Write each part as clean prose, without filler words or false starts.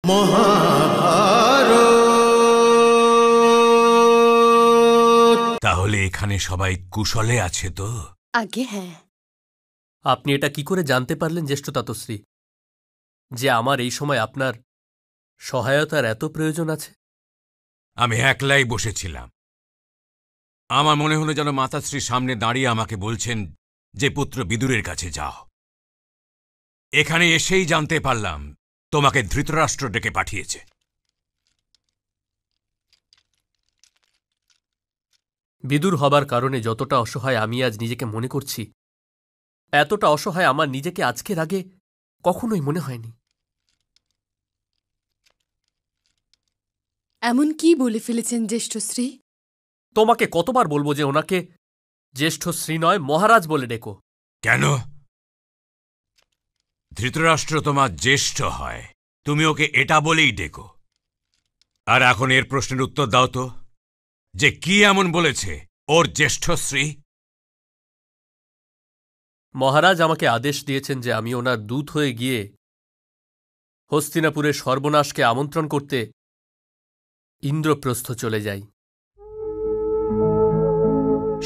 মহাভারত। তাহলে এখানে সবাই কুশলে আছে তো? আগে হ্যাঁ। আপনি এটা কি করে জানতে পারলেন জ্যেষ্ঠ তাতশ্রী যে আমার এই সময় আপনার সহায়তার এত প্রয়োজন আছে? আমি একলাই বসেছিলাম। আমার মনে হলো যেন মাতাশ্রী সামনে দাঁড়িয়ে আমাকে বলছেন যে পুত্র বিদুরের কাছে যাও। এখানে এসেই জানতে পারলাম তোমাকে ধৃতরাষ্ট্র ডেকে পাঠিয়েছে। বিদুর হবার কারণে যতটা অসহায় আমি আজ নিজেকে মনে করছি, এতটা অসহায় আমার নিজেকে আজকের আগে কখনোই মনে হয়নি। এমন কি বলে ফেলেছেন জ্যেষ্ঠশ্রী? তোমাকে কতবার বলবো যে ওনাকে জ্যেষ্ঠ শ্রী নয় মহারাজ বলে ডেকো। কেন? ধৃতরাষ্ট্র তোমার জ্যেষ্ঠ হয়, তুমি ওকে এটা বলেই ডেকো। আর এখন এর প্রশ্নের উত্তর দাও তো, যে কি এমন বলেছে ওর জ্যেষ্ঠ শ্রী? মহারাজ আমাকে আদেশ দিয়েছেন যে আমি ওনার দূত হয়ে গিয়ে হস্তিনাপুরের সর্বনাশকে আমন্ত্রণ করতে ইন্দ্রপ্রস্থ চলে যাই।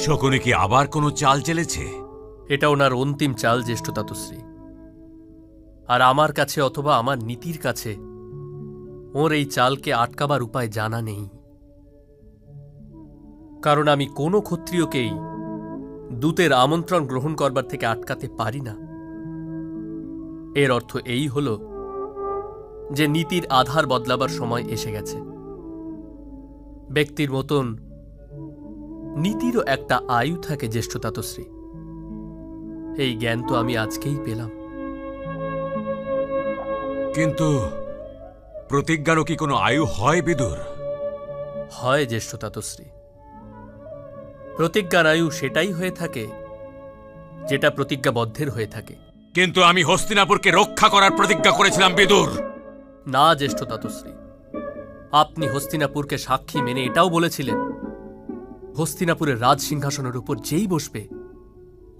শকুনি কি আবার কোনো চাল চেলেছে? এটা ওনার অন্তিম চাল জ্যেষ্ঠ তাতশ্রী। আর আমার কাছে অথবা আমার নীতির কাছে ওর এই চালকে আটকাবার উপায় জানা নেই। কারণ আমি কোনো ক্ষত্রিয়কেই দূতের আমন্ত্রণ গ্রহণ করবার থেকে আটকাতে পারি না। এর অর্থ এই হল যে নীতির আধার বদলাবার সময় এসে গেছে। ব্যক্তির মতন নীতিরও একটা আয়ু থাকে জ্যেষ্ঠ তাতশ্রী। এই জ্ঞান তো আমি আজকেই পেলাম। কিন্তু প্রতিজ্ঞারও কি কোনো আয়ু হয় বিদুর? হয় জ্যেষ্ঠ তাতশ্রী। প্রতিজ্ঞার আয়ু সেটাই হয়ে থাকে যেটা প্রতিজ্ঞাবদ্ধের হয়ে থাকে। কিন্তু আমি হস্তিনাপুরকে রক্ষা করার প্রতিজ্ঞা করেছিলাম বিদুর। না জ্যেষ্ঠ তাতশ্রী, আপনি হস্তিনাপুরকে সাক্ষী মেনে এটাও বলেছিলেন হস্তিনাপুরের রাজ সিংহাসনের উপর যেই বসবে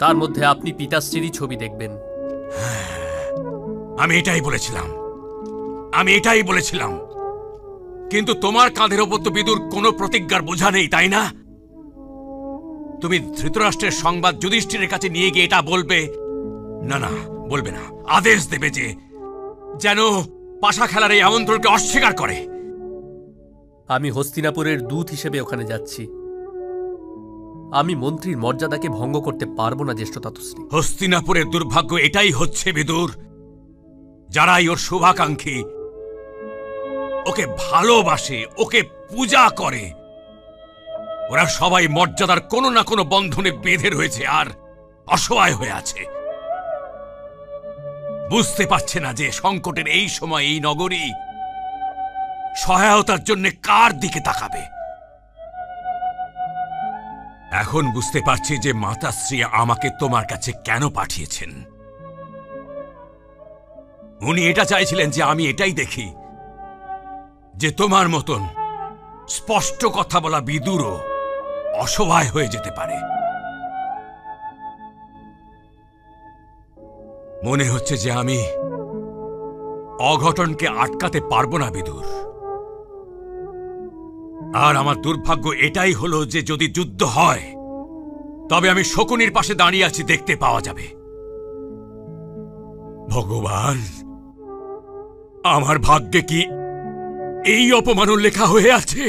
তার মধ্যে আপনি পিতাশ্রীরই ছবি দেখবেন। আমি এটাই বলেছিলাম। কিন্তু তোমার কাঁধের ওপর তো বিদুর কোনো প্রতিজ্ঞার বোঝা নেই, তাই না? তুমি ধৃতরাষ্ট্রের সংবাদ যুধিষ্ঠিরের কাছে নিয়ে গিয়ে এটা বলবে না, বলবে না, আদেশ দেবে যে যেন পাশা খেলার এই আমন্ত্রণকে অস্বীকার করে। আমি হস্তিনাপুরের দূত হিসেবে ওখানে যাচ্ছি। আমি মন্ত্রীর মর্যাদাকে ভঙ্গ করতে পারবো না জ্যেষ্ঠ তাতশ্রী। হস্তিনাপুরের দুর্ভাগ্য এটাই হচ্ছে বিদুর, যারাই ওর শুভাকাঙ্ক্ষী, ওকে ভালোবাসে, ওকে পূজা করে, ওরা সবাই মর্যাদার কোনো না কোনো বন্ধনে বেঁধে রয়েছে আর অসহায় হয়ে আছে। বুঝতে পারছে না যে সংকটের এই সময় এই নগরী সহায়তার জন্য কার দিকে তাকাবে। এখন বুঝতে পারছি যে মাতাশ্রী আমাকে তোমার কাছে কেন পাঠিয়েছেন। উনি এটা চাইছিলেন যে আমি এটাই দেখি যে তোমার মতন স্পষ্ট কথা বলা বিদুরও অসহায় হয়ে যেতে পারে। মনে হচ্ছে যে আমি অঘটনকে আটকাতে পারবো না বিদুর। আর আমার দুর্ভাগ্য এটাই হলো যে যদি যুদ্ধ হয় তবে আমি শকুনির পাশে দাঁড়িয়ে আছি দেখতে পাওয়া যাবে। ভগবান, আমার ভাগ্যে কি এই অপমান লেখা হয়ে আছে?